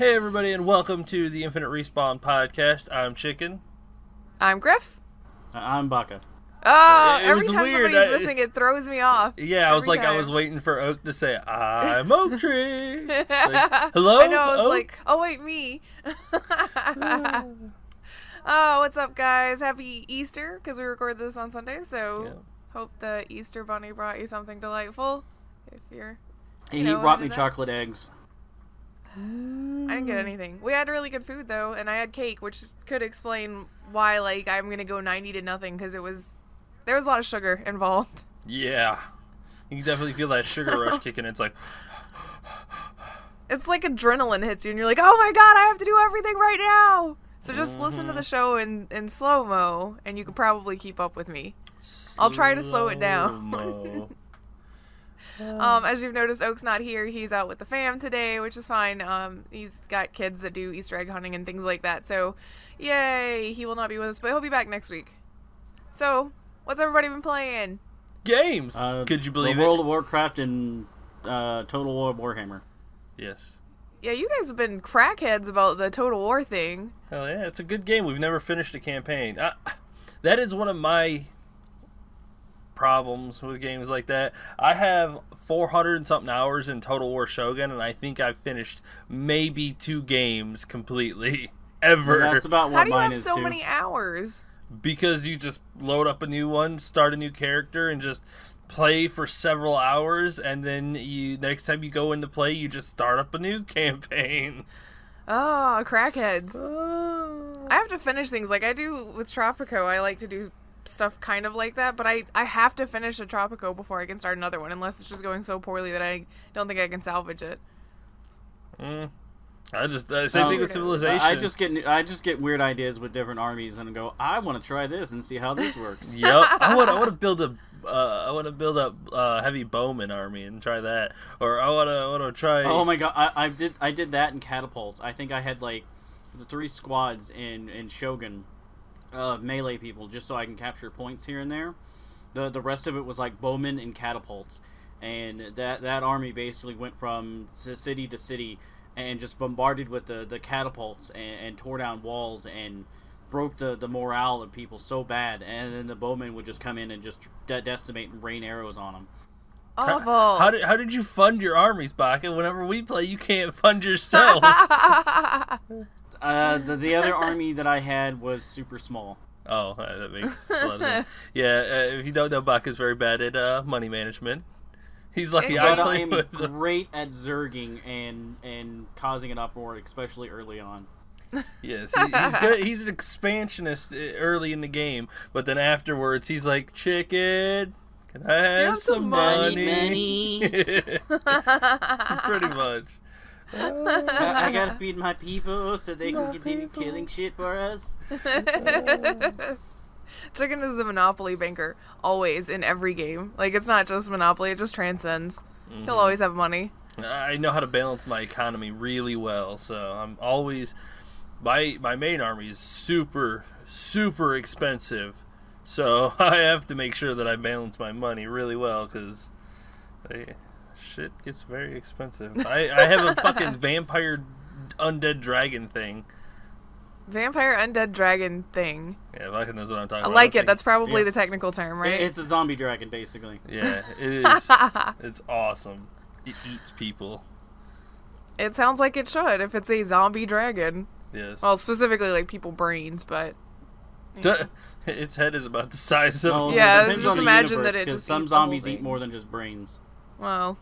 Hey everybody, and welcome to the Infinite Respawn podcast. I'm Chicken. I'm Grif. I'm Baka. Oh, It every was time weird. somebody's listening, it throws me off. Yeah, I was waiting for Oak to say, I'm Oak Tree. Like, hello? I know, I was Oak? like, oh wait, me. Oh, what's up, guys? Happy Easter, because we record this on Sunday, so hope the Easter Bunny brought you something delightful. If you're, He brought me chocolate eggs. I didn't get anything. We had really good food, though, and I had cake, which could explain why, like, I'm going to go 90 to nothing, because there was a lot of sugar involved. Yeah. You can definitely feel that sugar rush kicking. It's like... It's like adrenaline hits you, and you're like, oh my god, I have to do everything right now! So just listen to the show in slow-mo, and you can probably keep up with me. I'll try to slow it down. As you've noticed, Oak's not here. He's out with the fam today, which is fine. He's got kids that do Easter egg hunting and things like that, so yay, he will not be with us, but he'll be back next week. So, what's everybody been playing? Games! Could you believe it? World of Warcraft and Total War Warhammer. Yes. Yeah, you guys have been crackheads about the Total War thing. Hell yeah, it's a good game. We've never finished a campaign. That is one of my problems with games like that. I have 400 and something hours in Total War Shogun, and I think I've finished maybe 2 games completely ever. Well, that's about what mine is. How do you have so too. many hours? Because you just load up a new one, start a new character, and just play for several hours, and then next time you go into play, you just start up a new campaign. Oh, crackheads. I have to finish things like I do with Tropico. I like to do stuff kind of like that, but I have to finish a Tropico before I can start another one, unless it's just going so poorly that I don't think I can salvage it. Same thing with Civilization. I just get weird ideas with different armies and go, I want to try this and see how this works. Yep. I want to build a heavy bowman army and try that, or I want to try. Oh my god, I did that in catapults. I think I had like the 3 squads in Shogun of melee people just so I can capture points here and there. The rest of it was like bowmen and catapults, and that army basically went from city to city and just bombarded with the catapults and tore down walls and broke the morale of people so bad, and then the bowmen would just come in and just decimate and rain arrows on them. Awful. How did you fund your armies, Baka? Whenever we play, you can't fund yourself. The other army that I had was super small. Oh, that makes a lot of sense. Yeah, if you don't know, Baka's very bad at money management. He's lucky I am great at zerging and causing an uproar, especially early on. Yes, he's good. He's an expansionist early in the game, but then afterwards he's like, chicken, can I have some money? Pretty much. I gotta feed my people so they can continue killing shit for us. Chicken is the Monopoly banker, always, in every game. Like, it's not just Monopoly, it just transcends. He'll always have money. I know how to balance my economy really well, so I'm always... My main army is super, super expensive, so I have to make sure that I balance my money really well, because shit gets very expensive. I have a fucking vampire undead dragon thing. Vampire undead dragon thing. Yeah, Baka knows what I'm talking I about. like it. That's probably the technical term, right? It's a zombie dragon, basically. Yeah, it is. It's awesome. It eats people. It sounds like it should, if it's a zombie dragon. Yes. Well, specifically, like, people brains, but... Yeah. Its head is about the size of... Well, yeah, just imagine that it just some eats zombies the whole eat more than just brains. Well,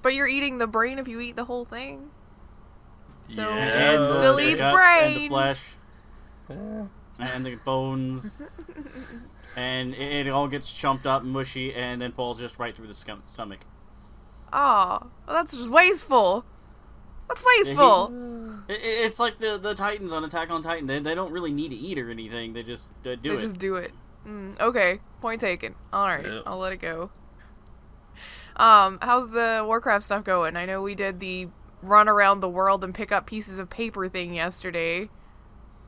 but you're eating the brain if you eat the whole thing. So Yeah. it still eats brains. And the flesh. And the bones. And it all gets chumped up, mushy, and then falls just right through the stomach. Oh, well, that's just wasteful. That's wasteful. It's like the Titans on Attack on Titan. They don't really need to eat or anything. They just do it. They just do it. Okay, point taken. All right, Yep. I'll let it go. How's the Warcraft stuff going? I know we did the run around the world and pick up pieces of paper thing yesterday.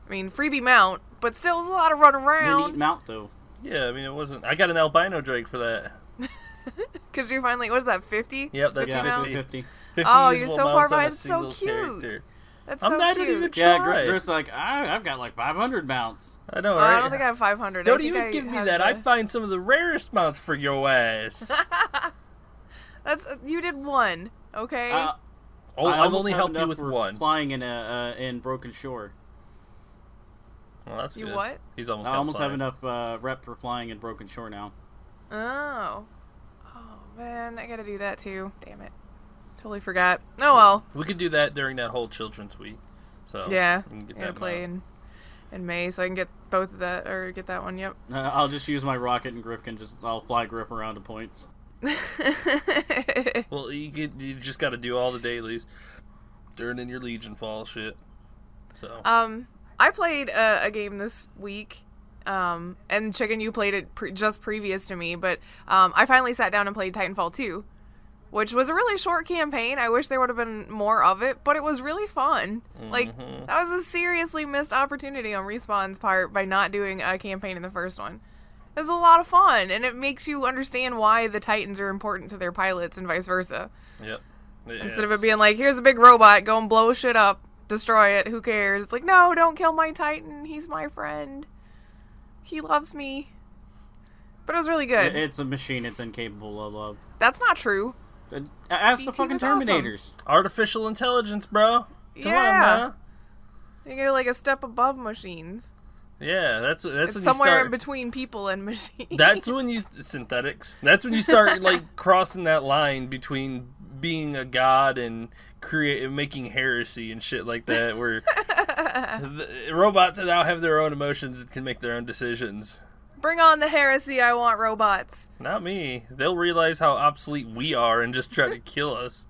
I mean, freebie mount, but still, it's a lot of run around. Neat mount, though. Yeah, I mean, it wasn't... I got an albino Drake for that. Because you're finally, what is that, 50? Yep, that's 50 mount? 50. 50 Oh, you're usable so far mounts on a behind. It's so single cute. character. That's I'm so not cute. even Yeah, try. Grif's like, I've got like 500 mounts. I know, Oh, right? I don't think I have 500. Don't I think even I give me have that. the- I find some of the rarest mounts for your ass. You did one, okay? I I've almost only have helped you enough with for one. Flying in Broken Shore. Well, that's You good. what? He's almost. I got almost have flying. enough rep for flying in Broken Shore now. Oh. Oh, man, I gotta do that too. Damn it. Totally forgot. Oh, well. We could do that during that whole Children's Week. So Yeah. we can get I gotta that play mount. in May, so I can get both of that, or get that one, yep. I'll just use my rocket and Grif I'll fly Grif around to points. Well, you just got to do all the dailies during your Legion Fall shit. So I played a game this week, and Chicken, you played it just previous to me, but I finally sat down and played Titanfall 2, which was a really short campaign. I wish there would have been more of it, but it was really fun. Like, that was a seriously missed opportunity on Respawn's part by not doing a campaign in the first one. It was a lot of fun, and it makes you understand why the Titans are important to their pilots and vice versa. Yep. Instead of it being like, here's a big robot, go and blow shit up, destroy it, who cares? It's like, no, don't kill my Titan, he's my friend. He loves me. But it was really good. It's a machine. It's incapable of love. That's not true. Ask the BT fucking was awesome. Terminators. Artificial intelligence, bro. Come on, Yeah. man. You're like a step above machines. Yeah, that's It's when you somewhere start. in between people and machines. That's when you synthetics. That's when you start like crossing that line between being a god and making heresy and shit like that, where the robots now have their own emotions and can make their own decisions. Bring on the heresy, I want robots. Not me. They'll realize how obsolete we are and just try to kill us.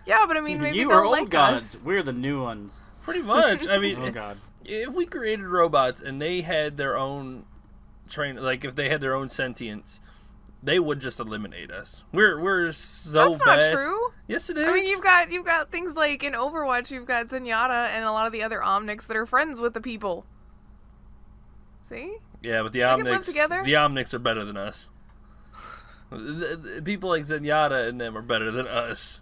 Yeah, but I mean, maybe You they'll are old like gods. us. We're the new ones. Pretty much. I mean, Oh god. if we created robots and they had their own like if they had their own sentience, they would just eliminate us. We're so That's bad. not true. Yes, it is. I mean, you've got things like in Overwatch, you've got Zenyatta and a lot of the other Omnics that are friends with the people. See? Yeah, but the can live Omnics, together. the Omnics are better than us. The people like Zenyatta and them are better than us.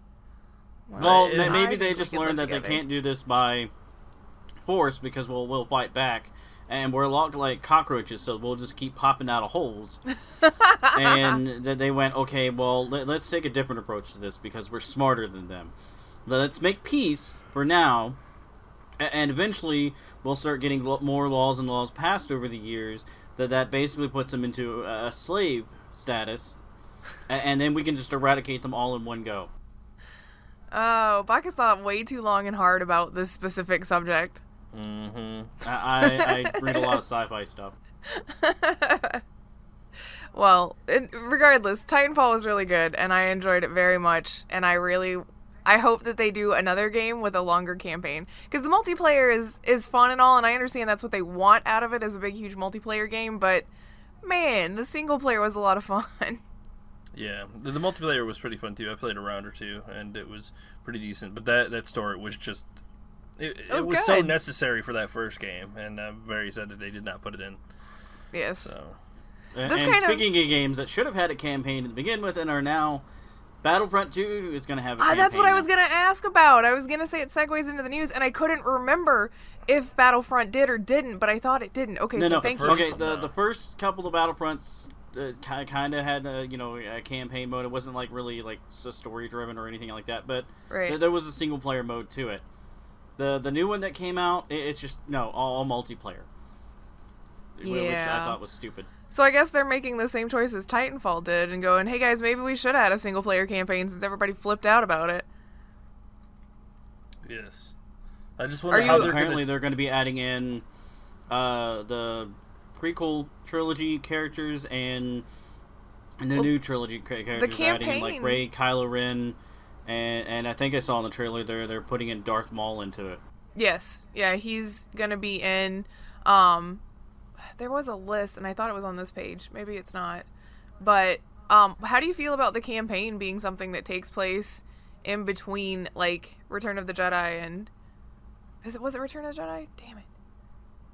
Well, I maybe think they we just could learned live that they together. can't do this by force because we'll fight back, and we're a lot like cockroaches, so we'll just keep popping out of holes. And then they went, okay, well, let's take a different approach to this because we're smarter than them. Let's make peace for now, and eventually we'll start getting more laws and laws passed over the years that basically puts them into a slave status, and then we can just eradicate them all in one go. Oh, Baka's thought way too long and hard about this specific subject. Mm-hmm. I read a lot of sci-fi stuff. Well, regardless, Titanfall was really good, and I enjoyed it very much, and I hope that they do another game with a longer campaign. Because the multiplayer is fun and all, and I understand that's what they want out of it as a big, huge multiplayer game, but man, the single player was a lot of fun. Yeah, the multiplayer was pretty fun too. I played a round or two, and it was pretty decent. But that story was just it was so good. necessary for that first game, and I'm very sad that they did not put it in. Yes. So And This kind of- speaking of games that should have had a campaign to begin with and are now, Battlefront 2 is going to have a campaign. That's what I now. was going to ask about. I was going to say it segues into the news, and I couldn't remember if Battlefront did or didn't, but I thought it didn't. Okay, so thank you. Okay, one, no. the first couple of Battlefronts kind of had a campaign mode. It wasn't like really like story driven or anything like that, but Right. there was a single player mode to it. The new one that came out, it's just all multiplayer. Which I Yeah. thought was stupid. So I guess they're making the same choice as Titanfall did and going, hey guys, maybe we should have had a single player campaign since everybody flipped out about it. yes, I just wonder Are how you- they're Apparently, gonna. they're going to be adding in the prequel trilogy characters and the new trilogy characters. They're adding in, like campaign- Rey, Kylo Ren, and I think I saw in the trailer they're putting in Darth Maul into it. Yes. Yeah, he's going to be in there was a list and I thought it was on this page. Maybe it's not. But how do you feel about the campaign being something that takes place in between like Return of the Jedi and was it Return of the Jedi? Damn it.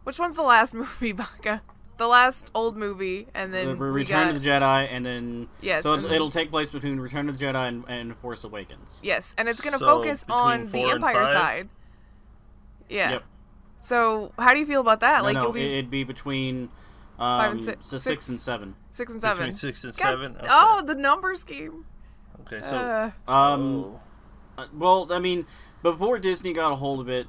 Which one's the last movie, Baka? The last old movie, and then we Return got of the Jedi, and then Yes, so and then- it'll take place between Return of the Jedi and Force Awakens. yes, and it's going to So, focus between on the 4 and Empire 5? side. Yeah. Yep. So how do you feel about that? No, like no, you'll be it'd be between 5 and 6, so 6 and 7. 6 and 7. Between 6 and God- 7? Okay. Oh, the number scheme. Okay, so... Well, I mean, before Disney got a hold of it,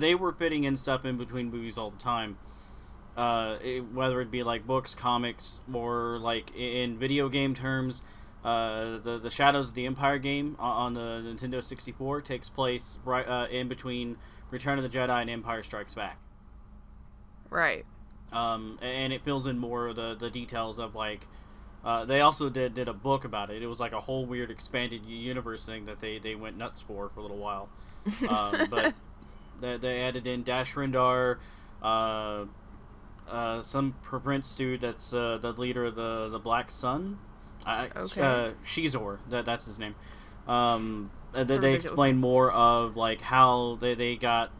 they were fitting in stuff in between movies all the time. Whether it be like books, comics, or like in video game terms, the Shadows of the Empire game on the Nintendo 64 takes place right in between Return of the Jedi and Empire Strikes Back. Right. And it fills in more of the details of like. They also did a book about it. It was like a whole weird expanded universe thing that they went nuts for a little while. But they added in Dash Rendar, some Prince dude that's the leader of the Black Sun. Okay. Shizor, that's his name. That's They explain more of like how they got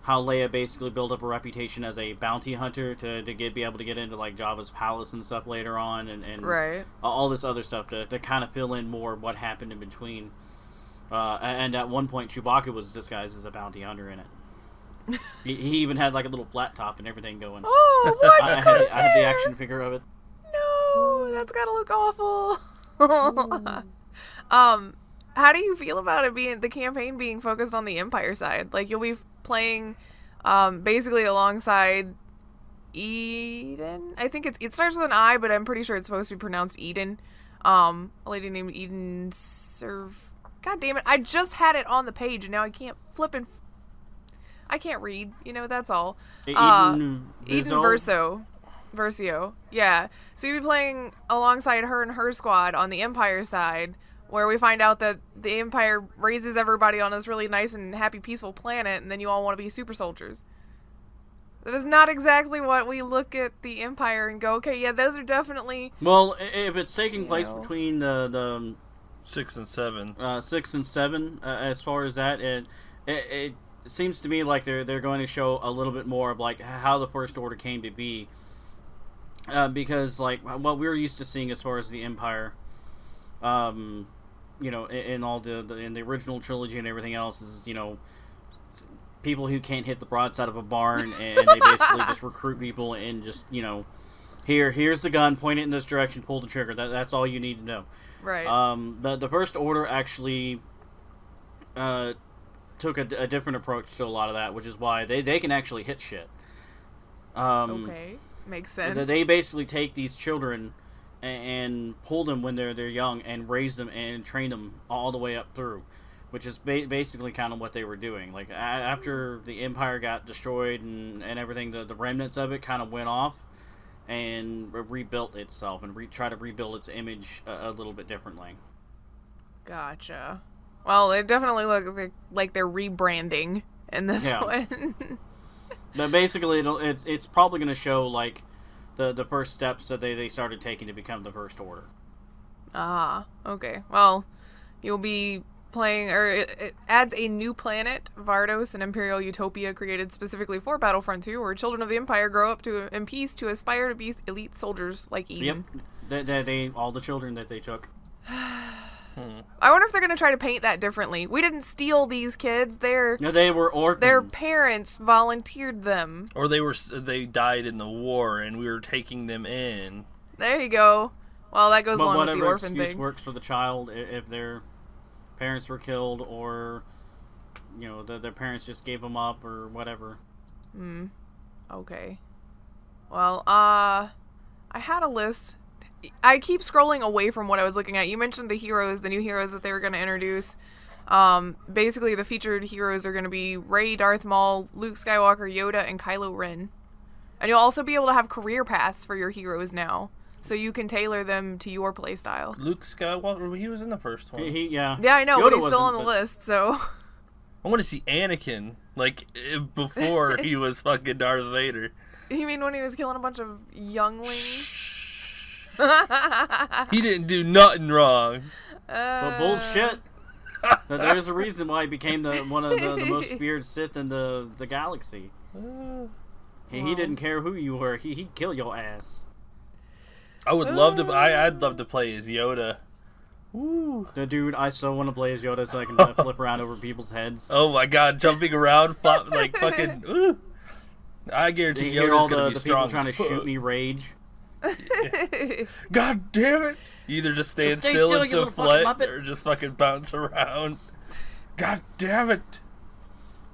how Leia basically built up a reputation as a bounty hunter to be able to get into like Jabba's palace and stuff later on, and right. all this other stuff to kind of fill in more of what happened in between. And at one point, Chewbacca was disguised as a bounty hunter in it. he even had like a little flat top and everything going. Oh, what? I had the action figure of it. No, that's gotta look awful. How do you feel about it being the campaign being focused on the Empire side? Like you'll be playing, basically alongside Eden. I think it starts with an I, but I'm pretty sure it's supposed to be pronounced Eden. A lady named Eden God damn it! I just had it on the page and now I can't I can't read. That's all. Eden Versio. Yeah. So you'll be playing alongside her and her squad on the Empire side, where we find out that the Empire raises everybody on this really nice and happy, peaceful planet, and then you all want to be super soldiers. That is not exactly what we look at the Empire and go, okay, yeah, those are definitely... Well, if it's taking place between the 6 and 7. 6 and 7, as far as that, it seems to me like they're going to show a little bit more of like how the First Order came to be, because like what we're used to seeing as far as the Empire, in all in the original trilogy and everything else is people who can't hit the broadside of a barn, and they basically just recruit people and just here's the gun, point it in this direction, pull the trigger. That's all you need to know. Right. The First Order actually took a different approach to a lot of that, which is why they can actually hit shit. Okay, makes sense. They basically take these children and pull them when they're young and raise them and train them all the way up through, which is basically kind of what they were doing. Like after the Empire got destroyed and everything, the remnants of it kind of went off and rebuilt itself and tried to rebuild its image a little bit differently. Gotcha. Well, it definitely looks like they're rebranding in this one. But basically, it's probably going to show like the first steps that they started taking to become the First Order. Ah, okay. Well, you'll be playing, or it adds a new planet, Vardos, an imperial utopia created specifically for Battlefront 2, where children of the Empire grow up in peace to aspire to be elite soldiers like Eden. Yep, they all the children that they took. I wonder if they're gonna try to paint that differently. We didn't steal these kids; No, they were orphaned. Their parents volunteered them, or they died in the war, and we were taking them in. There you go. Well, that goes along with the orphan excuse thing. Works for the child if their parents were killed, or their parents just gave them up, or whatever. Okay. Well, I had a list. I keep scrolling away from what I was looking at. You mentioned the new heroes that they were going to introduce. Basically, the featured heroes are going to be Rey, Darth Maul, Luke Skywalker, Yoda, and Kylo Ren. And you'll also be able to have career paths for your heroes now, so you can tailor them to your playstyle. Luke Skywalker, he was in the first one. Yeah, I know, Yoda but he's still on the list, so... I want to see Anakin, like, before he was fucking Darth Vader. You mean when he was killing a bunch of younglings? He didn't do nothing wrong. But bullshit. There's a reason why he became one of the most feared Sith in the galaxy. He didn't care who you were. He'd kill your ass. I would love to. I'd love to play as Yoda. Woo. Dude, I so want to play as Yoda so I can flip around over people's heads. Oh my god, jumping around, like fucking. Ooh. I guarantee You hear Yoda's all gonna the be people strong. trying to as fuck. shoot me rage. God damn it! You either just stand Stay still still, and you little fucking deflect, muppet. or just fucking bounce around. God damn it!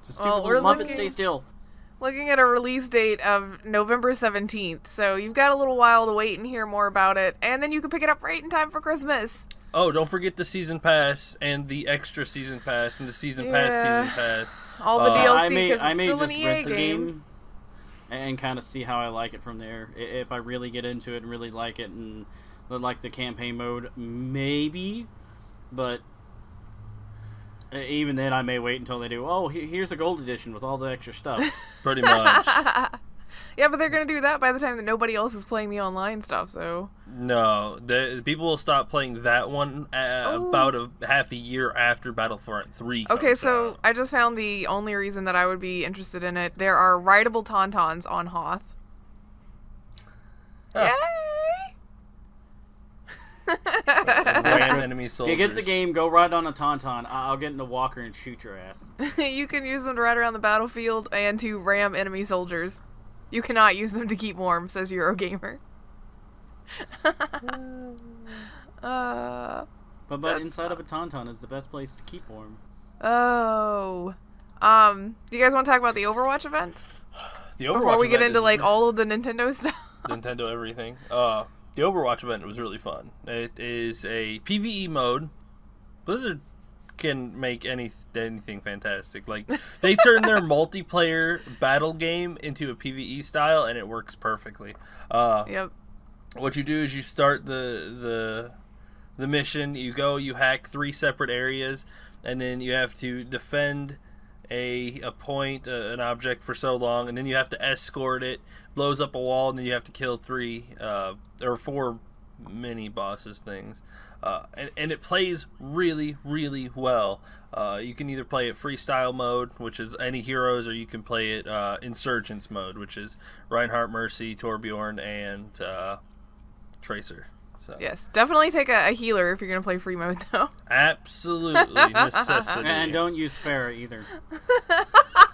Just Well, stupid we're little Muppet, looking- stay still. Looking at a release date of November 17th, so you've got a little while to wait and hear more about it, and then you can pick it up right in time for Christmas. Oh, don't forget the season pass and the extra season pass and the season pass. All the Uh, DLC, I may because it's still an just EA rent the game. game and kind of see how I like it from there. If I really get into it and really like it and like the campaign mode, maybe. But even then, I may wait until they do. Oh, here's a gold edition with all the extra stuff. Pretty much. Yeah, but they're going to do that by the time that nobody else is playing the online stuff, so... No, the people will stop playing that one about half a year after Battlefront 3 comes Okay, so out. I just found the only reason that I would be interested in it. There are rideable Tauntauns on Hoth. Huh. Yay! Ram enemy soldiers. You get the game, go ride on a Tauntaun. I'll get in the walker and shoot your ass. You can use them to ride around the battlefield and to ram enemy soldiers. You cannot use them to keep warm, says Eurogamer. But inside of a Tauntaun is the best place to keep warm. Oh. Do you guys want to talk about the Overwatch event? The Overwatch Before we get event into, is like, all of the Nintendo stuff? Nintendo everything. The Overwatch event was really fun. It is a PvE mode. Blizzard can make anything fantastic. Like, they turn their multiplayer battle game into a PvE style, and it works perfectly. Yep. What you do is you start the mission. You go, you hack 3 separate areas, and then you have to defend a point, an object for so long, and then you have to escort it. Blows up a wall, and then you have to kill 4 mini bosses things. And it plays really, really well. You can either play it freestyle mode, which is any heroes, or you can play it insurgents mode, which is Reinhardt, Mercy, Torbjorn, and Tracer. So. Yes, definitely take a healer if you're going to play free mode, though. Absolutely necessity. And don't use Sparrow either.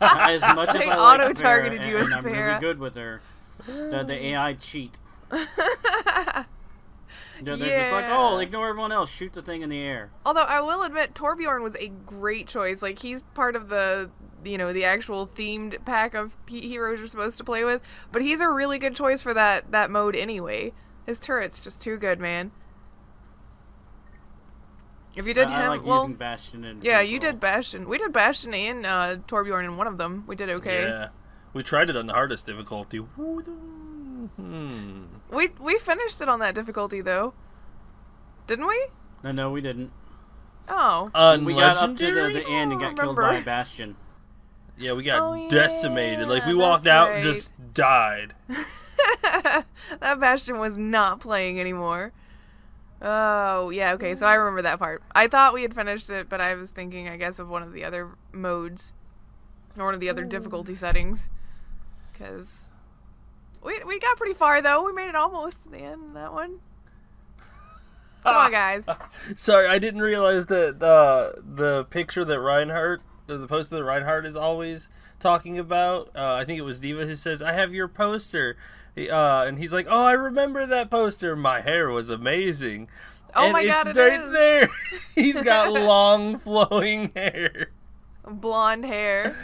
As much as They I like auto-targeted Sparrow, you as and I'm really Sparrow. good with her, the AI cheat. They're just like, Yeah. oh, ignore everyone else, shoot the thing in the air. Although I will admit, Torbjorn was a great choice. Like, he's part of the actual themed pack of heroes you're supposed to play with. But he's a really good choice for that mode anyway. His turret's just too good, man. If you did I him, like well, using Bastion and yeah, you April. did Bastion. We did Bastion and Torbjorn in one of them. We did okay. Yeah. We tried it on the hardest difficulty. We finished it on that difficulty though, didn't we? No, we didn't. Oh. We got up to Unlegendary? the end and got killed remember. by a Bastion. Yeah, we got Oh, decimated. Like, we yeah, walked that's out right. and just died. That Bastion was not playing anymore. Oh, yeah, okay, so I remember that part. I thought we had finished it, but I was thinking, I guess, of one of the other modes. Or one of the other difficulty settings. Because we got pretty far, though. We made it almost to the end of that one. Come on, guys. Sorry, I didn't realize that the picture that Reinhardt, the poster that Reinhardt is always talking about, I think it was Diva who says, I have your poster. And he's like, oh, I remember that poster. My hair was amazing. Oh and my it's God, it right is. there. He's got long, flowing hair. Blonde hair.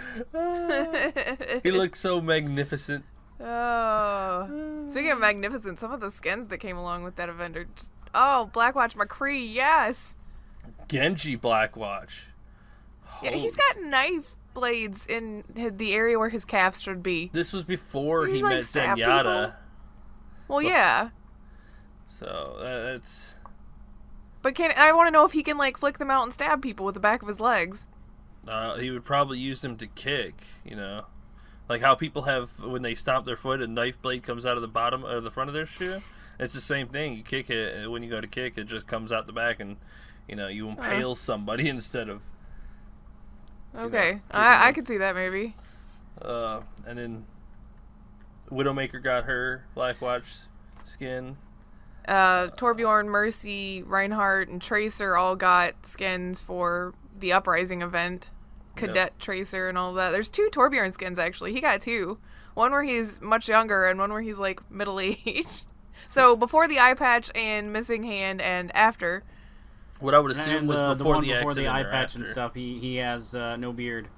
He looks so magnificent. Oh. Speaking of magnificent, some of the skins that came along with that event are just... Oh, Blackwatch McCree, yes. Genji Blackwatch. Yeah, he's got knife blades in the area where his calves should be. This was before He's he like met stab Zenyatta. Well, yeah. So, that's... But I want to know if he can, like, flick them out and stab people with the back of his legs. He would probably use them to kick, you know? Like how people have, when they stomp their foot, a knife blade comes out of the bottom or the front of their shoe. It's the same thing. You kick it, and when you go to kick, it just comes out the back, and, you know, you impale somebody instead of... Okay. know, I could see that, maybe. And then Widowmaker got her Blackwatch skin. Torbjorn, Mercy, Reinhardt, and Tracer all got skins for the Uprising event. Cadet Tracer and all that. There's 2 Torbjorn skins, actually. He got 2. One where he's much younger and one where he's, like, middle-aged. So, before the eye patch and missing hand and after. What I would assume was before the accident before the eye patch after. and stuff, he has no beard.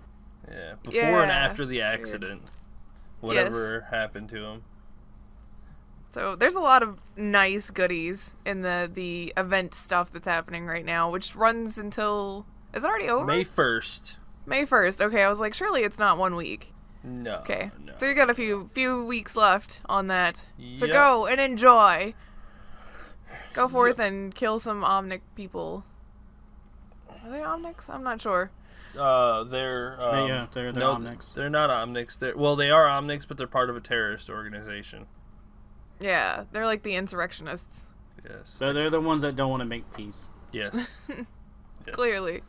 Yeah, before and after the accident. Whatever happened to him. So there's a lot of nice goodies in the event stuff that's happening right now, which runs until... Is it already over? May 1st. May 1st. Okay, I was like, surely it's not 1 week. No. Okay. No. So you got a few weeks left on that. So Yep. go and enjoy. Go forth and kill some Omnic people. Are they Omnics? I'm not sure. They're no, Omnics. They're not Omnics. They are Omnics, but they're part of a terrorist organization. Yeah, they're like the insurrectionists. Yes. So they're the ones that don't want to make peace. Yes. Yes. Clearly.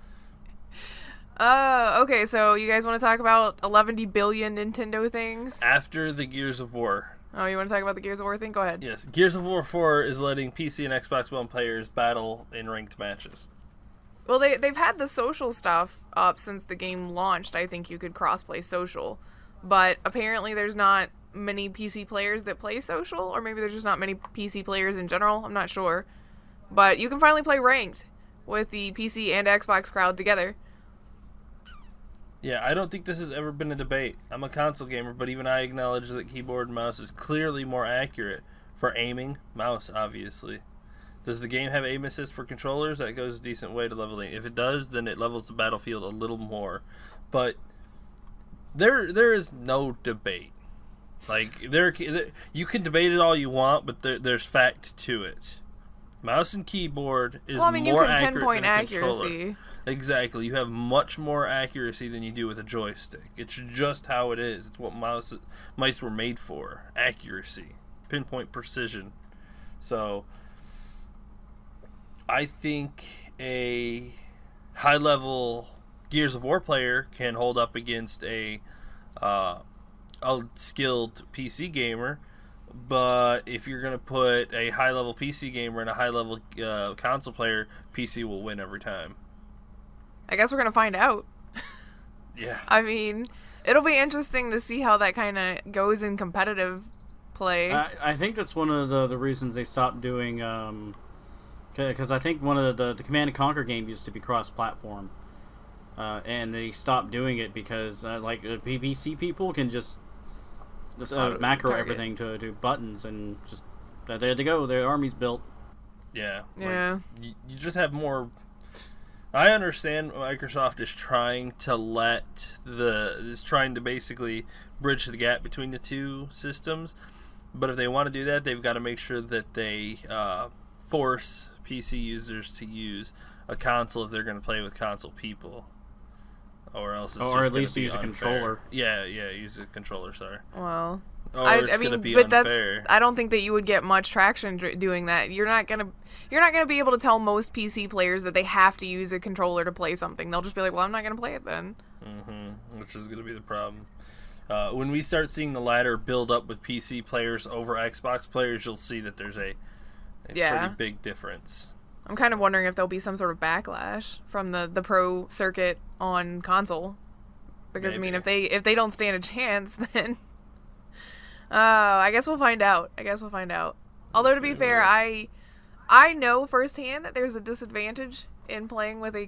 Okay, so you guys want to talk about 11 billion Nintendo things? After the Gears of War. Oh, you want to talk about the Gears of War thing? Go ahead. Yes. Gears of War 4 is letting PC and Xbox One players battle in ranked matches. Well, they've had the social stuff up since the game launched. I think you could crossplay social. But apparently there's not many PC players that play social, or maybe there's just not many PC players in general. I'm not sure. But you can finally play ranked with the PC and Xbox crowd together. Yeah, I don't think this has ever been a debate. I'm a console gamer, but even I acknowledge that keyboard and mouse is clearly more accurate for aiming. Mouse, obviously. Does the game have aim assist for controllers? That goes a decent way to leveling. If it does, then it levels the battlefield a little more. But there is no debate. Like, you can debate it all you want, but there's fact to it. Mouse and keyboard is more accurate than a controller. Well, I mean, you can pinpoint accuracy. Exactly. You have much more accuracy than you do with a joystick. It's just how it is. It's what mice were made for. Accuracy. Pinpoint precision. So, I think a high-level Gears of War player can hold up against a skilled PC gamer, but if you're going to put a high-level PC gamer and a high-level console player, PC will win every time. I guess we're going to find out. Yeah. I mean, it'll be interesting to see how that kind of goes in competitive play. I think that's one of the reasons they stopped doing... Because I think one of the Command & Conquer game used to be cross-platform. And they stopped doing it because PVC people can just macro everything to buttons and just there they go, their army's built. Yeah. Yeah. Like, you just have more... I understand Microsoft is trying to basically bridge the gap between the two systems, but if they want to do that, they've got to make sure that they force PC users to use a console if they're going to play with console people, or else it's just at least be use unfair. a controller. Yeah, use a controller. Sorry. Well, it's going to be unfair. I don't think that you would get much traction doing that. You're not gonna be able to tell most PC players that they have to use a controller to play something. They'll just be like, "Well, I'm not gonna play it then." Which is going to be the problem. When we start seeing the ladder build up with PC players over Xbox players, you'll see that there's a pretty big difference. I'm kind of wondering if there'll be some sort of backlash from the pro circuit on console, because Maybe. I mean, if they don't stand a chance, then I guess we'll find out. Although to be fair, I know firsthand that there's a disadvantage in playing with a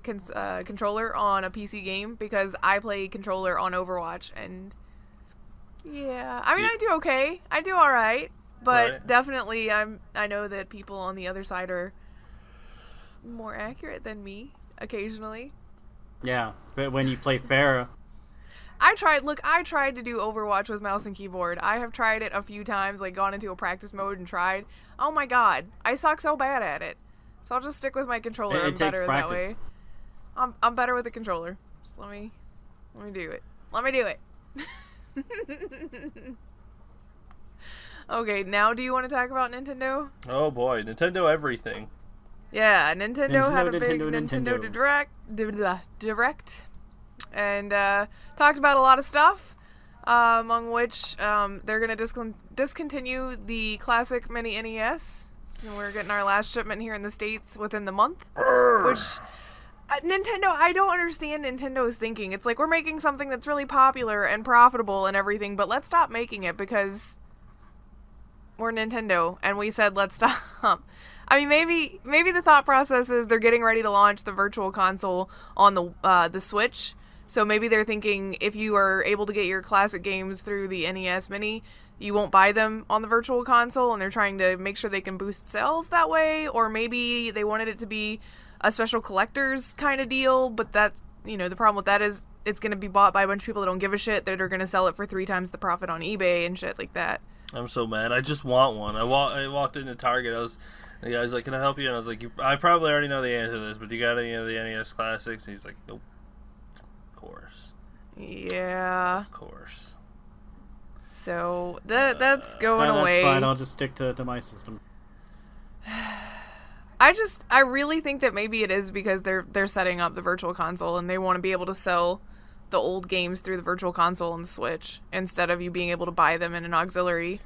controller on a PC game, because I play controller on Overwatch, and yeah, I mean, I do okay. I do all right. But Right. definitely, I know that people on the other side are more accurate than me occasionally. Yeah, but when you play Pharah, I tried to do Overwatch with mouse and keyboard. I have tried it a few times, like gone into a practice mode and tried. Oh my god, I suck so bad at it. So I'll just stick with my controller. I'm better that way. I'm better with the controller. Just let me do it. Let me do it. Okay, now do you want to talk about Nintendo? Oh boy, Nintendo everything. Yeah, Nintendo had a big Nintendo. Direct, and talked about a lot of stuff, among which they're going to discontinue the classic mini NES And we're getting our last shipment here in the States within the month. Urgh. Which, Nintendo, I don't understand Nintendo's thinking. It's like, we're making something that's really popular and profitable and everything, but let's stop making it because we're Nintendo, and we said let's stop. I mean, maybe the thought process is they're getting ready to launch the Virtual Console on the Switch. So maybe they're thinking if you are able to get your classic games through the NES Mini, you won't buy them on the Virtual Console, and they're trying to make sure they can boost sales that way. Or maybe they wanted it to be a special collector's kind of deal, but that's, the problem with that is it's going to be bought by a bunch of people that don't give a shit, that are going to sell it for 3 times the profit on eBay and shit like that. I'm so mad. I just want one. I walked into Target. The guy's like, "Can I help you?" And I was like, "I probably already know the answer to this, but do you got any of the NES classics?" And he's like, "Nope." Of course. Yeah. Of course. So that's going away. That's fine. I'll just stick to my system. I really think that maybe it is because they're setting up the Virtual Console and they want to be able to sell the old games through the Virtual Console and the Switch instead of you being able to buy them in an auxiliary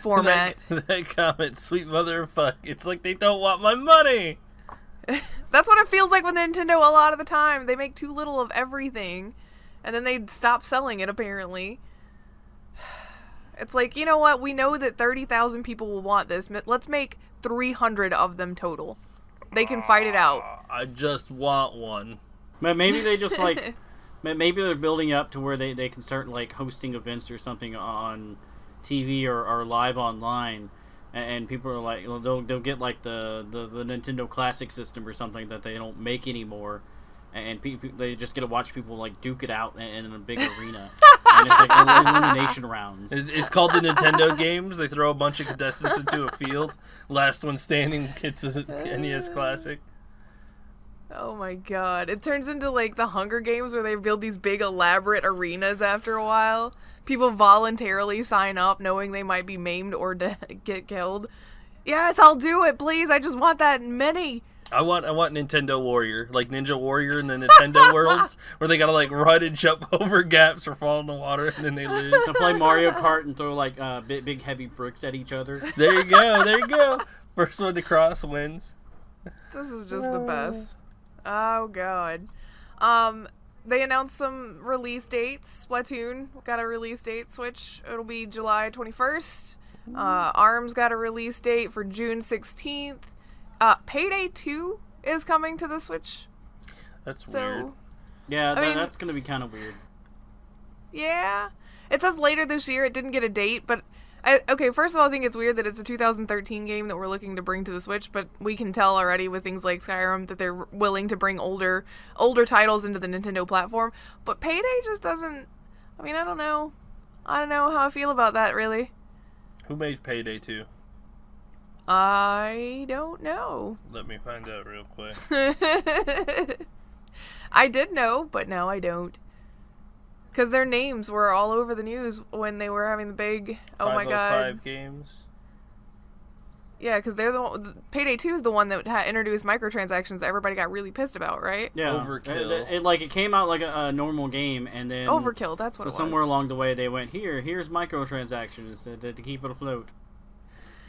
format. that comment, sweet mother of fuck. It's like they don't want my money. That's what it feels like with Nintendo a lot of the time. They make too little of everything and then they stop selling it apparently. It's like, you know what? We know that 30,000 people will want this. Let's make 300 of them total. They can fight it out. I just want one. Maybe they just like... Maybe they're building up to where they can start like hosting events or something on TV or live online, and people are like they'll get like the Nintendo Classic System or something that they don't make anymore, and they just get to watch people like duke it out in a big arena, and it's like elimination rounds. It's called the Nintendo Games. They throw a bunch of contestants into a field. Last one standing gets a NES Classic. Oh my god. It turns into like the Hunger Games where they build these big elaborate arenas after a while. People voluntarily sign up knowing they might be maimed or get killed. Yes, I'll do it, please. I just want that many. I want Nintendo Warrior, like Ninja Warrior in the Nintendo worlds, where they gotta like run and jump over gaps or fall in the water and then they lose. To play Mario Kart and throw like big heavy bricks at each other. There you go. First one to cross wins. This is just the best. Oh god. They announced some release dates. Splatoon got a release date. Switch, it'll be July 21st. ARMS got a release date for June 16th. Payday 2 is coming to the Switch. That's weird. Yeah, that's gonna be kind of weird. Yeah. It says later this year. It didn't get a date, but okay, first of all, I think it's weird that it's a 2013 game that we're looking to bring to the Switch, but we can tell already with things like Skyrim that they're willing to bring older titles into the Nintendo platform. But Payday just doesn't... I mean, I don't know. I don't know how I feel about that, really. Who made Payday 2? I don't know. Let me find out real quick. I did know, but now I don't. Because their names were all over the news when they were having the big, oh my god. 505 games. Yeah, because they're Payday 2 is the one that introduced microtransactions that everybody got really pissed about, right? Yeah. Overkill. It came out like a normal game, and then... Overkill, that's what it was. Somewhere along the way they went, here's microtransactions to keep it afloat.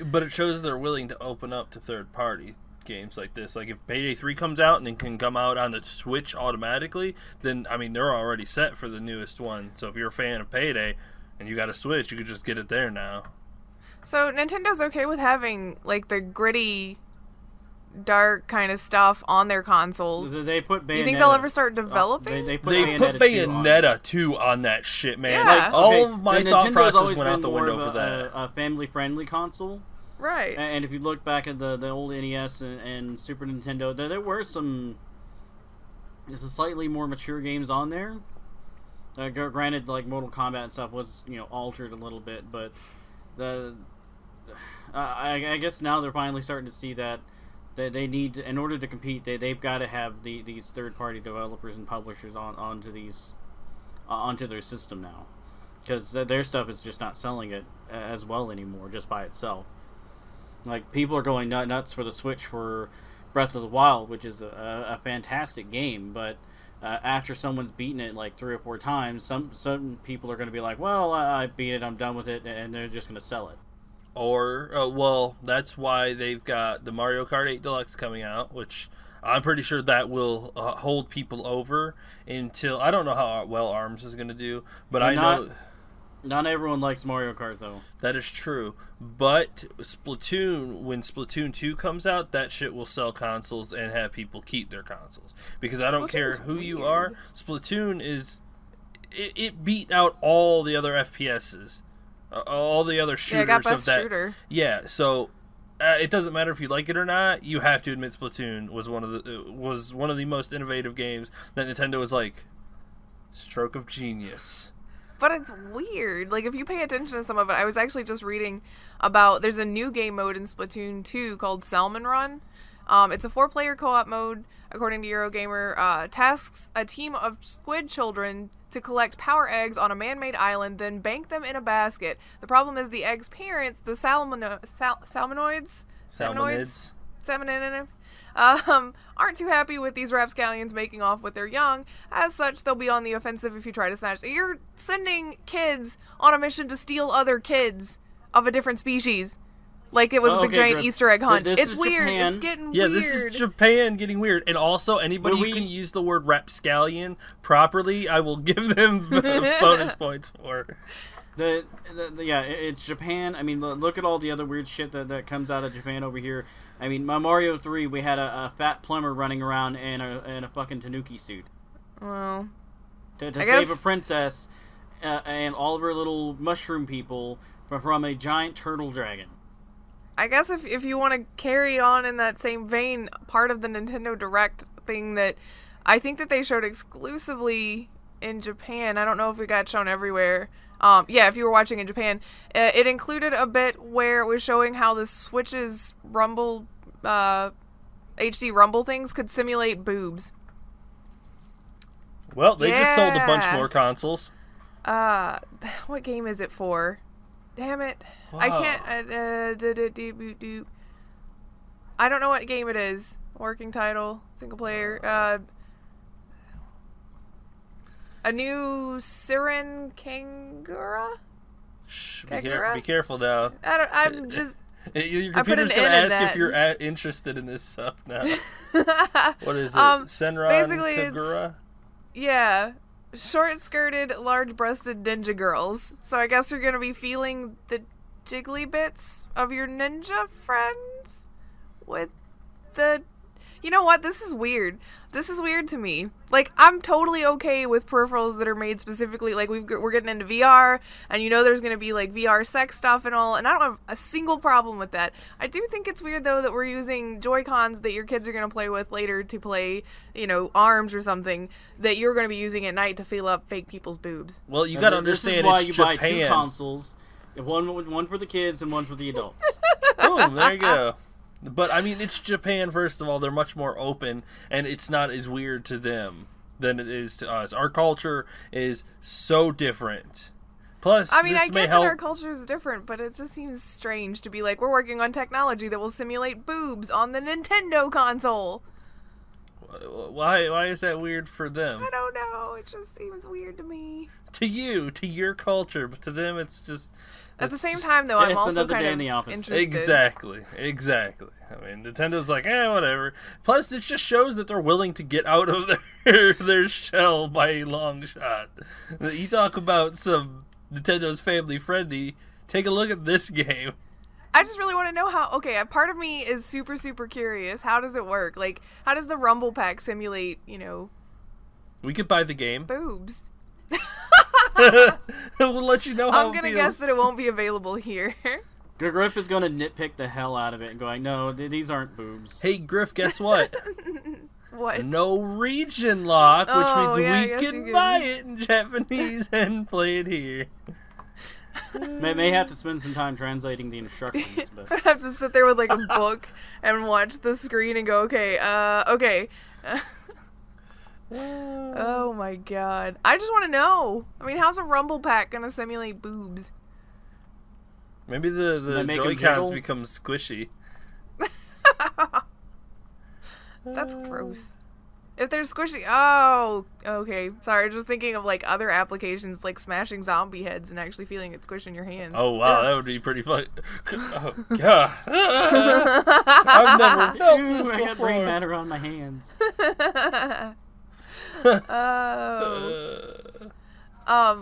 But it shows they're willing to open up to third-party games like this. Like, if Payday 3 comes out and then can come out on the Switch automatically, then, I mean, they're already set for the newest one. So if you're a fan of Payday and you got a Switch, you could just get it there now. So Nintendo's okay with having, like, the gritty, dark kind of stuff on their consoles. They put Bayonetta. You think they'll ever start developing? They put Bayonetta 2 on that shit, man. Yeah. Like, all of my thought process went out the window for that. A family-friendly console. Right. And if you look back at the old NES and Super Nintendo, there were some slightly more mature games on there. Granted, like Mortal Kombat and stuff was altered a little bit, but I guess now they're finally starting to see that they need to, in order to compete, they've got to have these third-party developers and publishers onto their system now, because their stuff is just not selling it as well anymore just by itself. Like, people are going nuts for the Switch for Breath of the Wild, which is a fantastic game, but after someone's beaten it like 3 or 4 times, some people are going to be like, well, I beat it, I'm done with it, and they're just going to sell it. Or, well, that's why they've got the Mario Kart 8 Deluxe coming out, which I'm pretty sure that will hold people over until... I don't know how well ARMS is going to do, but I know... Not everyone likes Mario Kart, though. That is true. But Splatoon, when Splatoon 2 comes out, that shit will sell consoles and have people keep their consoles. Because I don't care who you are, Splatoon is... It beat out all the other FPSs. All the other shooters it got best of that. shooter. Yeah, so it doesn't matter if you like it or not. You have to admit Splatoon was one of the most innovative games that Nintendo was like, stroke of genius. But it's weird. Like, if you pay attention to some of it, I was actually just reading about, there's a new game mode in Splatoon 2 called Salmon Run. It's a 4-player co-op mode, according to Eurogamer. Tasks a team of squid children to collect power eggs on a man-made island, then bank them in a basket. The problem is the eggs' parents, the salmonids, aren't too happy with these rapscallions making off with their young. As such, they'll be on the offensive if you try to snatch. You're sending kids on a mission to steal other kids of a different species. Like it was a big giant Easter egg hunt. It's weird. Japan. It's getting weird. Yeah, this is Japan getting weird. And also, anybody who can use the word rapscallion properly, I will give them bonus points for. It's Japan. I mean, look at all the other weird shit that comes out of Japan over here. I mean, my Mario 3, we had a fat plumber running around in a fucking tanuki suit. Well, to save a princess and all of her little mushroom people from a giant turtle dragon. I guess if you want to carry on in that same vein, part of the Nintendo Direct thing that I think that they showed exclusively in Japan, I don't know if it got shown everywhere. If you were watching in Japan, it included a bit where it was showing how the Switch's Rumble, HD Rumble things could simulate boobs. Well, they just sold a bunch more consoles. What game is it for? Damn it. Wow. I can't... I don't know what game it is. Working title. Single player. A new Siren Kangura? Shh, be careful now. I'm just... Your computer's going to ask if you're interested in this stuff now. What is it? Senran basically Kagura? Yeah. Short-skirted, large-breasted ninja girls. So I guess you're going to be feeling the jiggly bits of your ninja friends with the... You know what? This is weird. This is weird to me. Like, I'm totally okay with peripherals that are made specifically, like, we're getting into VR, and you know there's going to be, like, VR sex stuff and all, and I don't have a single problem with that. I do think it's weird, though, that we're using Joy-Cons that your kids are going to play with later to play, you know, ARMS or something, that you're going to be using at night to feel up fake people's boobs. Well, you got to understand, this is why it's you Japan. buy two consoles, one for the kids and one for the adults. Boom, there you go. But, I mean, it's Japan, first of all. They're much more open, and it's not as weird to them than it is to us. Our culture is so different. Plus, I mean, this I may get help... that our culture is different, but it just seems strange to be like, we're working on technology that will simulate boobs on the Nintendo console. Why is that weird for them? I don't know. It just seems weird to me. To you, to your culture, but to them, it's just... At the same time, though, I'm also kind of interested. Exactly. I mean, Nintendo's like, whatever. Plus, it just shows that they're willing to get out of their shell by a long shot. You talk about some Nintendo's family friendly. Take a look at this game. I just really want to know how... Okay, a part of me is super, super curious. How does it work? Like, how does the Rumble Pack simulate, you know... We could buy the game. Boobs. We'll let you know how I'm going to guess that it won't be available here. Grif is going to nitpick the hell out of it and going, no, these aren't boobs. Hey, Grif, guess what? What? No region lock, which means we can buy it in Japanese and play it here. May have to spend some time translating the instructions. But I have to sit there with like a book and watch the screen and go, okay. Oh my god. I just want to know. I mean, how's a Rumble Pack going to simulate boobs? Maybe the Joy-Cons become squishy. That's gross. If they're squishy, oh, okay. Sorry, just thinking of like other applications, like smashing zombie heads and actually feeling it squish in your hands. Oh wow, that would be pretty fun. Oh god, I've never felt this I before. got brain matter on my hands.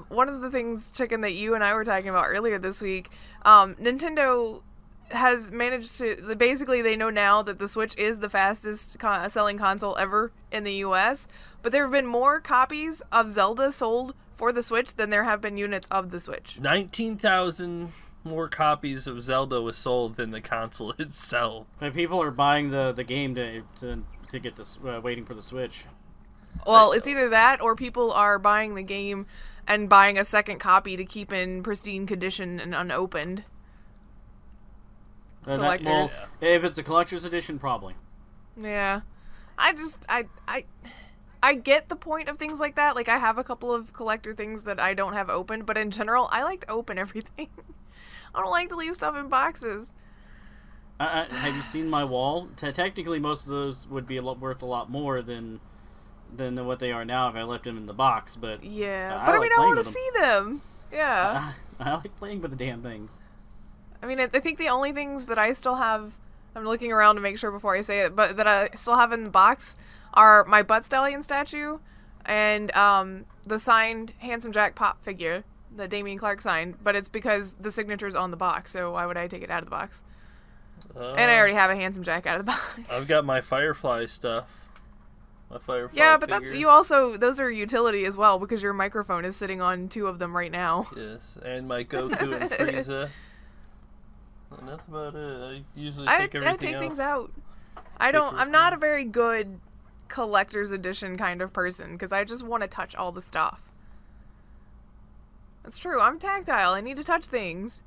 One of the things, Chicken, that you and I were talking about earlier this week, Nintendo has managed to, basically they know now that the Switch is the fastest selling console ever in the US, but there have been more copies of Zelda sold for the Switch than there have been units of the Switch. 19,000 more copies of Zelda was sold than the console itself. But people are buying the game to get this, waiting for the Switch. Well, it's either that or people are buying the game and buying a second copy to keep in pristine condition and unopened. Collectors. If it's a collector's edition, probably. Yeah. I get the point of things like that. Like, I have a couple of collector things that I don't have opened, but in general, I like to open everything. I don't like to leave stuff in boxes. Have you seen my wall? Technically, most of those would be worth a lot more than what they are now if I left them in the box. But yeah, but I mean, I want to see them. Yeah. I like playing with the damn things. I mean, I think the only things that I still have, I'm looking around to make sure before I say it, but that I still have in the box are my Butt Stallion statue and the signed Handsome Jack Pop figure that Damian Clark signed, but it's because the signature's on the box, so why would I take it out of the box? And I already have a Handsome Jack out of the box. I've got my Firefly stuff. My Firefly yeah, but figure. that's, you also, those are utility as well, because your microphone is sitting on 2 of them right now. Yes, and my Goku and Frieza. And that's about it. I usually take everything I take else. things out. I'm not a very good collector's edition kind of person, because I just want to touch all the stuff. That's true, I'm tactile, I need to touch things.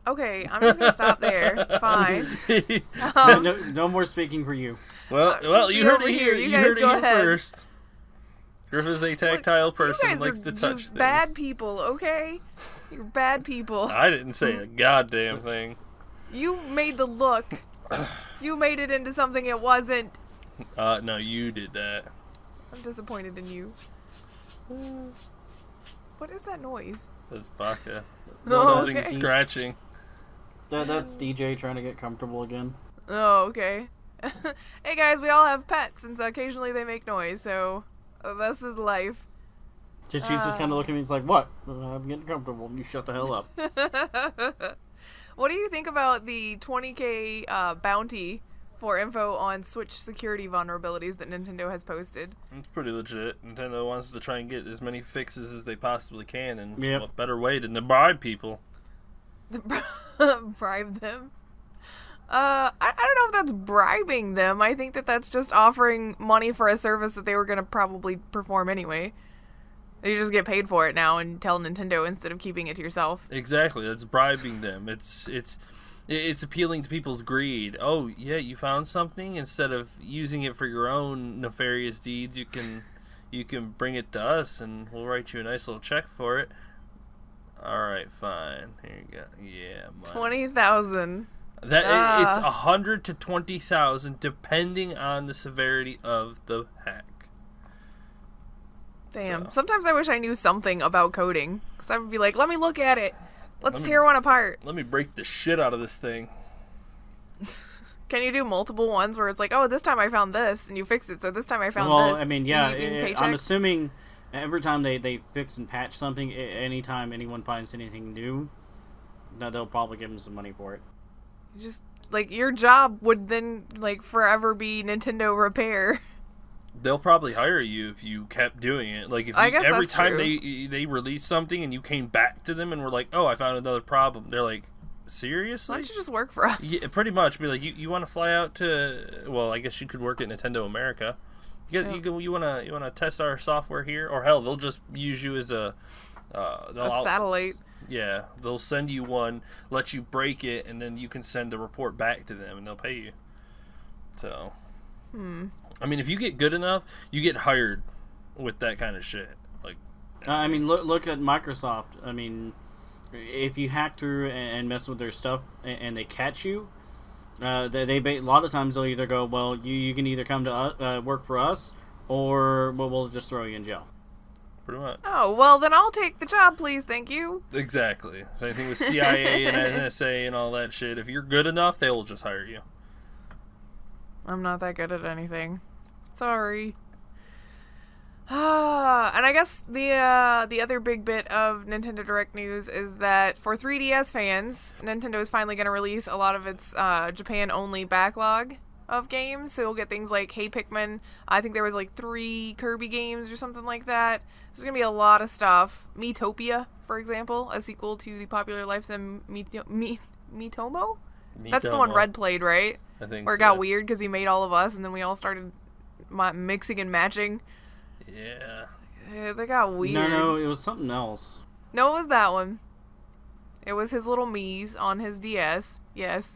Okay, I'm just gonna stop there. Fine. No more speaking for you. Well, you heard it here. You heard it here ahead. first. Griff is a tactile person you and guys likes are to touch just things. bad people, okay? You're bad people. I didn't say a goddamn thing. You made the look. You made it into something it wasn't. No, you did that. I'm disappointed in you. What is that noise? That's Baka. Oh, Something's okay. scratching. That's DJ trying to get comfortable again. Oh, okay. Hey guys, we all have pets, and so occasionally they make noise, so this is life. She's just kind of looking at me, it's like, what? I'm getting comfortable. You shut the hell up. What do you think about the 20k bounty for info on Switch security vulnerabilities that Nintendo has posted? It's pretty legit. Nintendo wants to try and get as many fixes as they possibly can, and Yep. what better way than to bribe people? Bribe them? I don't know if that's bribing them. I think that that's just offering money for a service that they were going to probably perform anyway. You just get paid for it now and tell Nintendo instead of keeping it to yourself. Exactly, that's bribing them. It's appealing to people's greed. Oh, yeah, you found something? Instead of using it for your own nefarious deeds, you can bring it to us and we'll write you a nice little check for it. Alright, fine. Here you go. Yeah, money. 20,000. It's 100 to 20,000 depending on the severity of the hack. Damn. So. Sometimes I wish I knew something about coding. Because I would be like, let me look at it. Let's tear one apart. Let me break the shit out of this thing. Can you do multiple ones where it's like, oh, this time I found this, and you fix it, so this time I found this? Well, I mean, yeah, and you can I'm paycheck? assuming every time they fix and patch something, anytime anyone finds anything new, they'll probably give them some money for it. Just, like, your job would then, like, forever be Nintendo repair. They'll probably hire you if you kept doing it. Like if I you, guess every that's time true. they release something and you came back to them and were like, "Oh, I found another problem." They're like, "Seriously?" Why don't you just work for us? Yeah, pretty much. Be like, you want to fly out to? Well, I guess you could work at Nintendo America. You want to test our software here, or hell, they'll just use you as a satellite. Yeah, they'll send you one, let you break it, and then you can send a report back to them, and they'll pay you. So, I mean, if you get good enough, you get hired with that kind of shit. Like, I mean, look at Microsoft. I mean, if you hack through and mess with their stuff and they catch you, A lot of times they'll either go, well, you can either come to work for us, or we'll just throw you in jail. Pretty much. Oh, well, then I'll take the job, please. Thank you. Exactly. Same thing with CIA and NSA and all that shit. If you're good enough, they will just hire you. I'm not that good at anything. Sorry. And I guess the other big bit of Nintendo Direct news is that for 3DS fans, Nintendo is finally going to release a lot of its Japan-only backlog of games. So you'll get things like Hey Pikmin. I think there was like 3 Kirby games or something like that. There's going to be a lot of stuff. Miitopia, for example, a sequel to the popular Life-Sim Miitomo? That's the one Red played, right? I think Where it got weird because he made all of us and then we all started mixing and matching. Yeah. They got weird. No, it was something else. No, it was that one. It was his little Miis on his DS. Yes.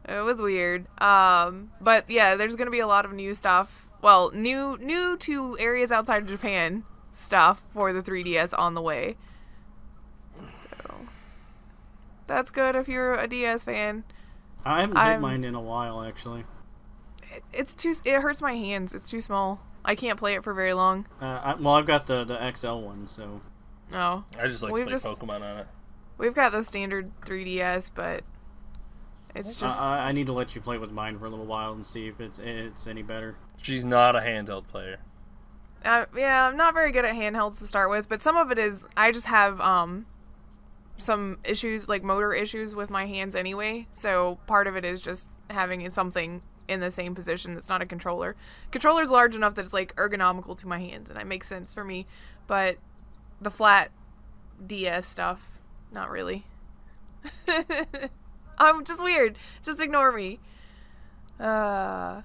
It was weird. But yeah, there's going to be a lot of new stuff. Well, new to areas outside of Japan stuff for the 3DS on the way. So that's good if you're a DS fan. I haven't played mine in a while, actually. It hurts my hands. It's too small. I can't play it for very long. I've got the XL one, so. Oh. I just like to play Pokemon on it. We've got the standard 3DS, but it's just. I need to let you play with mine for a little while and see if it's any better. She's not a handheld player. Yeah, I'm not very good at handhelds to start with, but some of it is I just have some issues, like motor issues with my hands anyway. So part of it is just having something in the same position that's not a controller. Controller's large enough that it's like ergonomical to my hands, and that makes sense for me. But the flat DS stuff, not really. I'm just weird. Just ignore me. But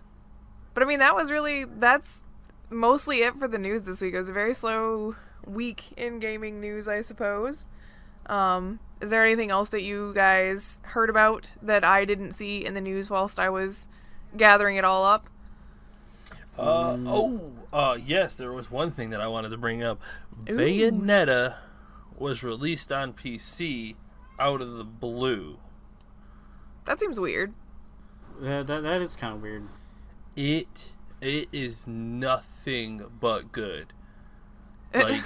I mean, that's mostly it for the news this week. It was a very slow week in gaming news, I suppose. Is there anything else that you guys heard about that I didn't see in the news whilst I was gathering it all up? Yes, there was one thing that I wanted to bring up. Ooh. Bayonetta was released on PC out of the blue. That seems weird. That is kind of weird. It is nothing but good. Like,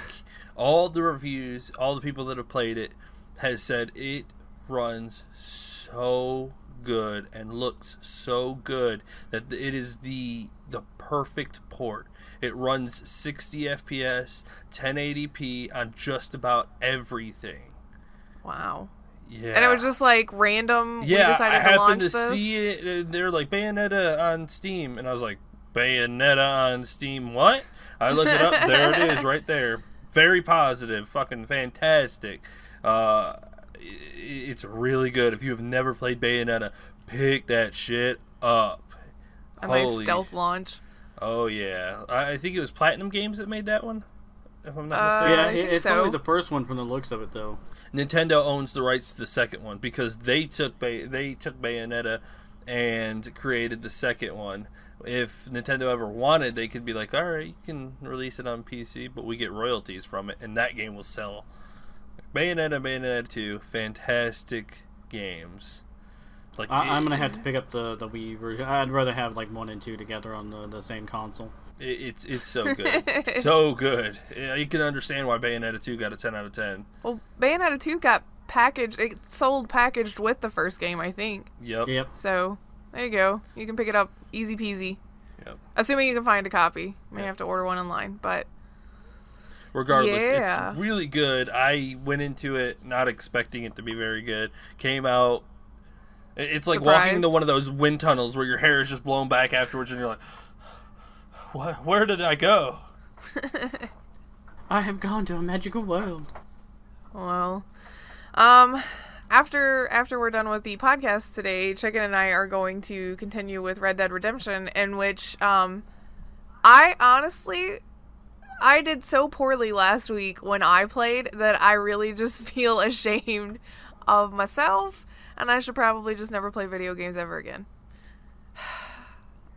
all the reviews, all the people that have played it has said it runs so good and looks so good that it is the perfect port. It runs 60 FPS, 1080p on just about everything. Wow. Yeah. And it was just like random. Yeah, we decided I happened launch to this. see it. They're like Bayonetta on Steam, and I was like, Bayonetta on Steam? What? I looked it up. There it is, right there. Very positive. Fucking fantastic. It's really good. If you have never played Bayonetta, pick that shit up. A nice stealth launch. Oh yeah, I think it was Platinum Games that made that one, if I'm not mistaken. Yeah, I think it's so. only the first one from the looks of it, though. Nintendo owns the rights to the second one because they took Bayonetta and created the second one. If Nintendo ever wanted, they could be like, all right, you can release it on PC, but we get royalties from it, and that game will sell. Bayonetta 2, fantastic games. Like I'm gonna have to pick up the Wii version. I'd rather have like 1 and 2 together on the same console. It's so good, so good. Yeah, you can understand why Bayonetta 2 got a 10 out of 10. Well, Bayonetta 2 got packaged. It sold packaged with the first game, I think. Yep. So there you go. You can pick it up easy peasy. Yep. Assuming you can find a copy. You may have to order one online, but regardless, yeah. It's really good. I went into it not expecting it to be very good. Came out. It's like walking into one of those wind tunnels where your hair is just blown back afterwards, and you're like, "What? Where did I go?" I have gone to a magical world. Well, after we're done with the podcast today, Chicken and I are going to continue with Red Dead Redemption, in which I did so poorly last week when I played that I really just feel ashamed of myself, and I should probably just never play video games ever again.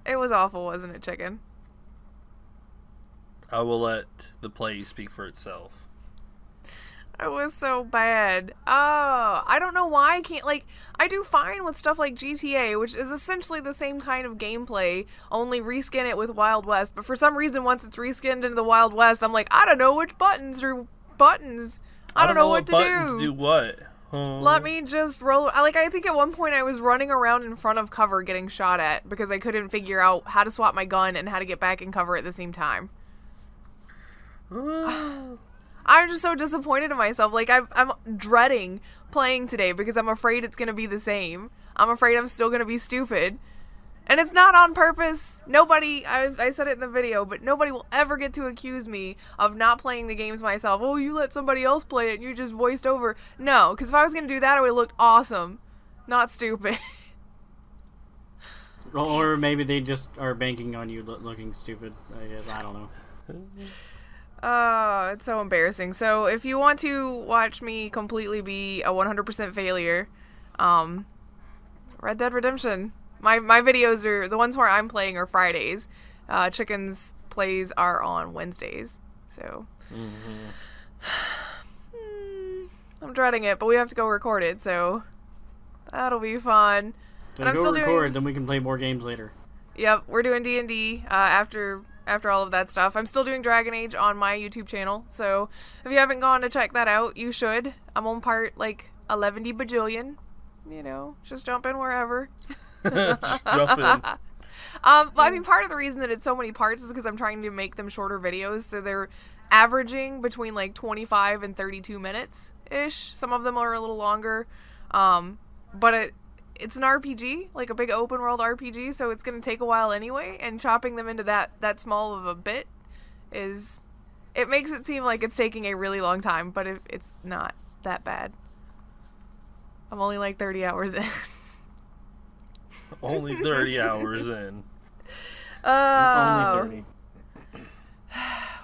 It was awful, wasn't it, Chicken? I will let the play speak for itself. It was so bad. Oh, I don't know why I can't, like, I do fine with stuff like GTA, which is essentially the same kind of gameplay, only reskin it with Wild West. But for some reason, once it's reskinned into the Wild West, I'm like, I don't know which buttons are buttons. I don't know what to buttons do what. Let me just roll. Like, I think at one point I was running around in front of cover getting shot at because I couldn't figure out how to swap my gun and how to get back in cover at the same time. I'm just so disappointed in myself. Like, I'm dreading playing today because I'm afraid it's going to be the same. I'm afraid I'm still going to be stupid. And it's not on purpose. Nobody, I said it in the video, but nobody will ever get to accuse me of not playing the games myself. Oh, you let somebody else play it and you just voiced over. No, because if I was going to do that, it would have looked awesome. Not stupid. Or maybe they just are banking on you looking stupid. I guess. I don't know. Oh, it's so embarrassing. So if you want to watch me completely be a 100% failure, Red Dead Redemption. My videos are, the ones where I'm playing are Fridays. Chicken's plays are on Wednesdays. So I'm dreading it, but we have to go record it, so that'll be fun. So go still record, then we can play more games later. Yep, we're doing D&D after all of that stuff. I'm still doing Dragon Age on my YouTube channel, so if you haven't gone to check that out, you should. I'm on part, like, 11 bajillion. You know, just jump in wherever. Just jump in. I mean, part of the reason that it's so many parts is because I'm trying to make them shorter videos, so they're averaging between, like, 25 and 32 minutes-ish. Some of them are a little longer, but it's an RPG, like a big open world RPG, so it's going to take a while anyway, and chopping them into that small of a bit it makes it seem like it's taking a really long time, but it's not that bad. I'm only like 30 hours in. Only 30 hours in. Only 30.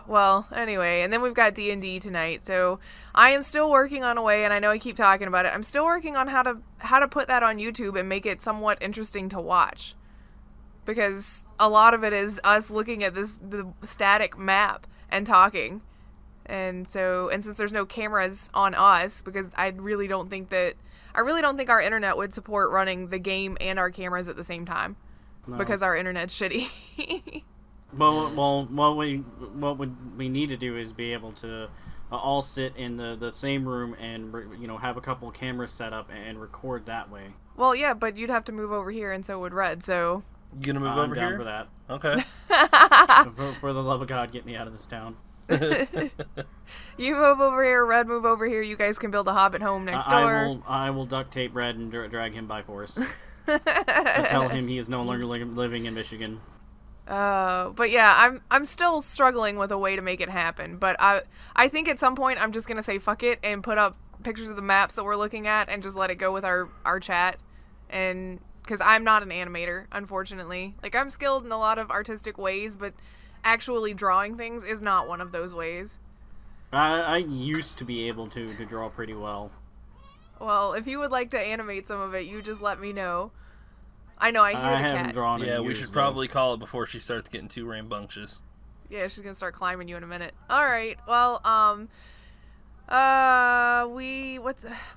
Well, anyway, and then we've got D&D tonight, so I am still working on a way, and I know I keep talking about it, I'm still working on how to put that on YouTube and make it somewhat interesting to watch. Because a lot of it is us looking at the static map and talking. And since there's no cameras on us, because I really don't think our internet would support running the game and our cameras at the same time. No. Because our internet's shitty. Well, what we need to do is be able to all sit in the same room and have a couple cameras set up and record that way. Well, yeah, but you'd have to move over here, and so would Red. So you gonna move over here? I'm down for that. Okay. for the love of God, get me out of this town. You move over here, Red move over here. You guys can build a Hobbit home next door. I will duct tape Red and drag him by force. And tell him he is no longer living in Michigan. But yeah, I'm still struggling with a way to make it happen. But I think at some point I'm just gonna say fuck it and put up pictures of the maps that we're looking at and just let it go with our chat. And because I'm not an animator, unfortunately. Like, I'm skilled in a lot of artistic ways, but actually drawing things is not one of those ways. I used to be able to draw pretty well. Well, if you would like to animate some of it, you just let me know. I know, I hear the cat. Drawn yeah, we should probably call it before she starts getting too rambunctious. Yeah, she's gonna start climbing you in a minute. Alright, well,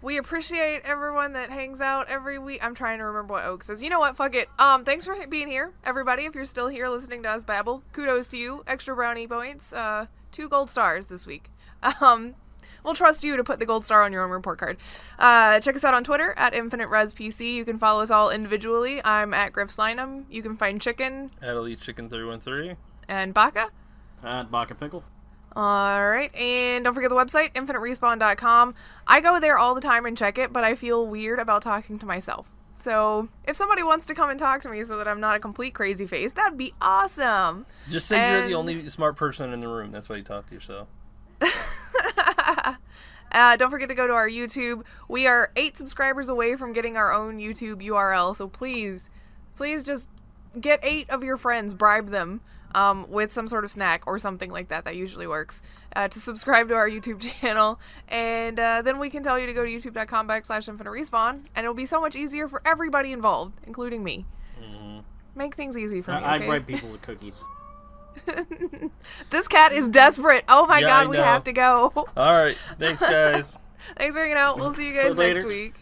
we appreciate everyone that hangs out every week. I'm trying to remember what Oak says. You know what? Fuck it. Thanks for being here, everybody. If you're still here listening to us babble, kudos to you. Extra brownie points. 2 gold stars this week. We'll trust you to put the gold star on your own report card. Check us out on Twitter at InfiniteResPC. You can follow us all individually. I'm at Grif Slynum. You can find Chicken at EliteChicken313 and Baka at Baka Pickle. Alright, and don't forget the website, InfiniteRespawn.com. I go there all the time and check it, but I feel weird about talking to myself. So, if somebody wants to come and talk to me so that I'm not a complete crazy face, that'd be awesome. Just say you're the only smart person in the room. That's why you talk to yourself. Don't forget to go to our YouTube. We are 8 subscribers away from getting our own YouTube URL, so please just get 8 of your friends, bribe them with some sort of snack or something like that. That usually works. To subscribe to our YouTube channel, and then we can tell you to go to youtube.com/InfiniteRespawn, and it'll be so much easier for everybody involved, including me. Mm-hmm. Make things easy for me, okay? I bribe people with cookies. This cat is desperate. Oh my Yeah, I god, we know. have to go. All right. Thanks, guys. Thanks for hanging out. We'll see you guys Later. next week.